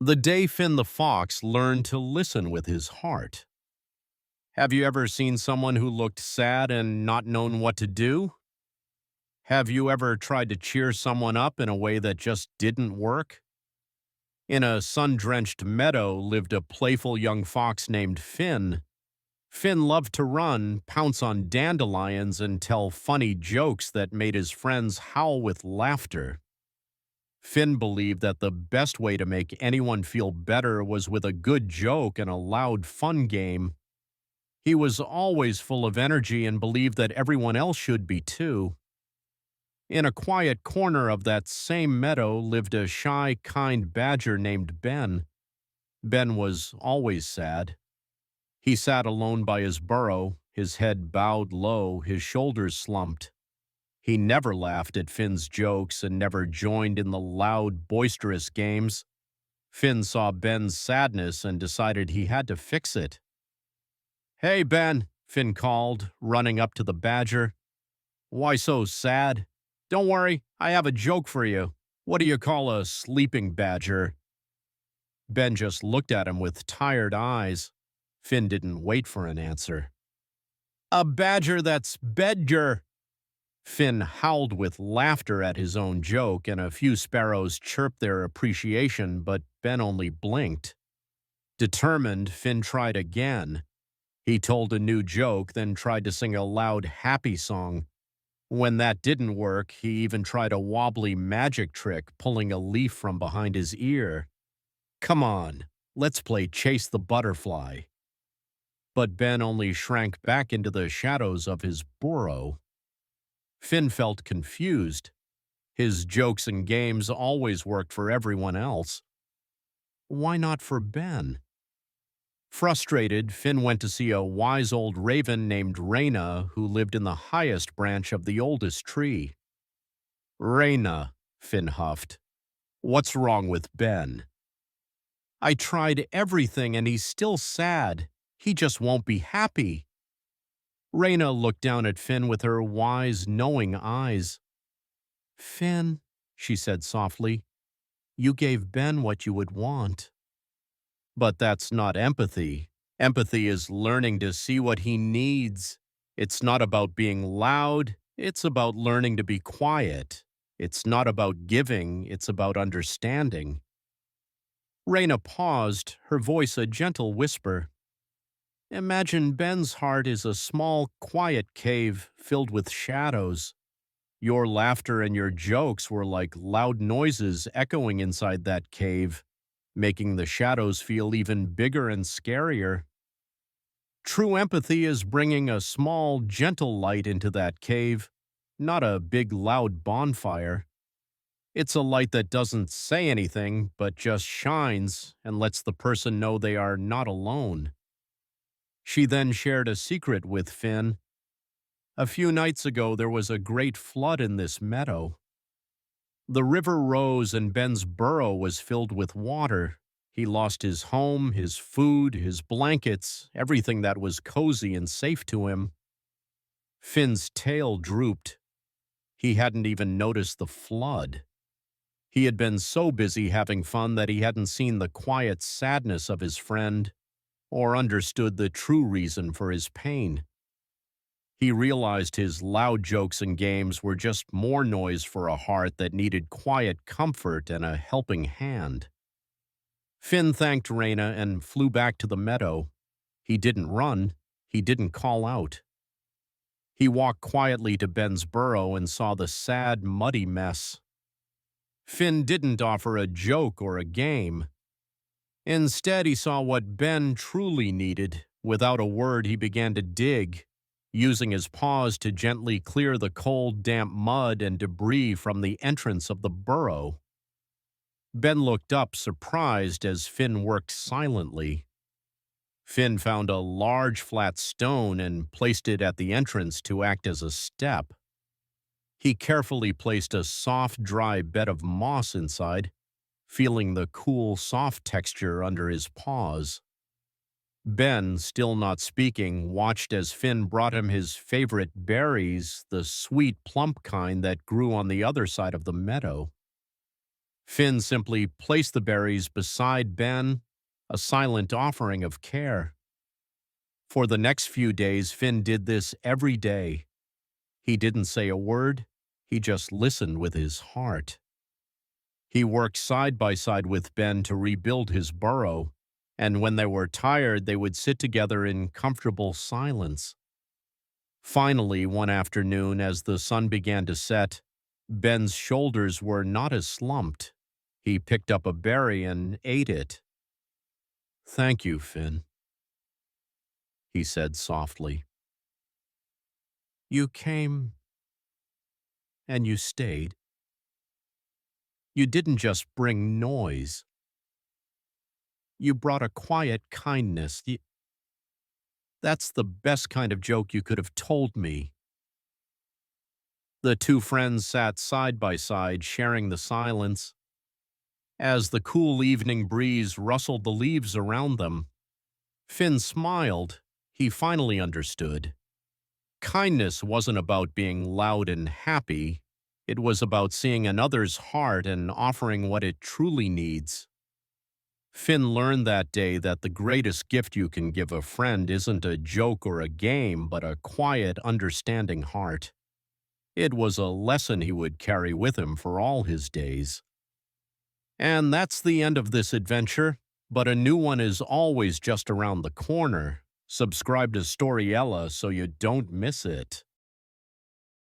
The day Finn the Fox learned to listen with his heart. Have you ever seen someone who looked sad and not known what to do? Have you ever tried to cheer someone up in a way that just didn't work? In a sun-drenched meadow lived a playful young fox named Finn. Finn loved to run, pounce on dandelions, and tell funny jokes that made his friends howl with laughter. Finn believed that the best way to make anyone feel better was with a good joke and a loud, fun game. He was always full of energy and believed that everyone else should be too. In a quiet corner of that same meadow lived a shy, kind badger named Ben. Ben was always sad. He sat alone by his burrow, his head bowed low, his shoulders slumped. He never laughed at Finn's jokes and never joined in the loud, boisterous games. Finn saw Ben's sadness and decided he had to fix it. "Hey, Ben," Finn called, running up to the badger. "Why so sad? Don't worry, I have a joke for you. What do you call a sleeping badger?" Ben just looked at him with tired eyes. Finn didn't wait for an answer. "A badger that's bedger." Finn howled with laughter at his own joke, and a few sparrows chirped their appreciation, but Ben only blinked. Determined, Finn tried again. He told a new joke, then tried to sing a loud, happy song. When that didn't work, he even tried a wobbly magic trick, pulling a leaf from behind his ear. "Come on, let's play Chase the Butterfly." But Ben only shrank back into the shadows of his burrow. Finn felt confused. His jokes and games always worked for everyone else. Why not for Ben? Frustrated, Finn went to see a wise old raven named Raina who lived in the highest branch of the oldest tree. "Raina," Finn huffed, "what's wrong with Ben?" "I tried everything and he's still sad. He just won't be happy." Raina looked down at Finn with her wise, knowing eyes. "Finn," she said softly, "you gave Ben what you would want." But that's not empathy. Empathy is learning to see what he needs. It's not about being loud, it's about learning to be quiet. It's not about giving, it's about understanding. Raina paused, her voice a gentle whisper. "Imagine Ben's heart is a small, quiet cave filled with shadows. Your laughter and your jokes were like loud noises echoing inside that cave, making the shadows feel even bigger and scarier. True empathy is bringing a small, gentle light into that cave, not a big, loud bonfire. It's a light that doesn't say anything, but just shines and lets the person know they are not alone." She then shared a secret with Finn. "A few nights ago there was a great flood in this meadow. The river rose and Ben's burrow was filled with water. He lost his home, his food, his blankets, everything that was cozy and safe to him." Finn's tail drooped. He hadn't even noticed the flood. He had been so busy having fun that he hadn't seen the quiet sadness of his friend or understood the true reason for his pain. He realized his loud jokes and games were just more noise for a heart that needed quiet comfort and a helping hand. Finn thanked Raina and flew back to the meadow. He didn't run. He didn't call out. He walked quietly to Ben's burrow and saw the sad, muddy mess. Finn didn't offer a joke or a game. Instead, he saw what Ben truly needed. Without a word, he began to dig, using his paws to gently clear the cold, damp mud and debris from the entrance of the burrow. Ben looked up, surprised, as Finn worked silently. Finn found a large flat stone and placed it at the entrance to act as a step. He carefully placed a soft, dry bed of moss inside, feeling the cool, soft texture under his paws. Ben, still not speaking, watched as Finn brought him his favorite berries, the sweet, plump kind that grew on the other side of the meadow. Finn simply placed the berries beside Ben, a silent offering of care. For the next few days, Finn did this every day. He didn't say a word, he just listened with his heart. He worked side by side with Ben to rebuild his burrow, and when they were tired, they would sit together in comfortable silence. Finally, one afternoon, as the sun began to set, Ben's shoulders were not as slumped. He picked up a berry and ate it. "Thank you, Finn," he said softly. "You came and you stayed. You didn't just bring noise. You brought a quiet kindness. That's the best kind of joke you could have told me." The two friends sat side by side, sharing the silence. As the cool evening breeze rustled the leaves around them, Finn smiled. He finally understood. Kindness wasn't about being loud and happy. It was about seeing another's heart and offering what it truly needs. Finn learned that day that the greatest gift you can give a friend isn't a joke or a game, but a quiet, understanding heart. It was a lesson he would carry with him for all his days. And that's the end of this adventure, but a new one is always just around the corner. Subscribe to Storiella so you don't miss it.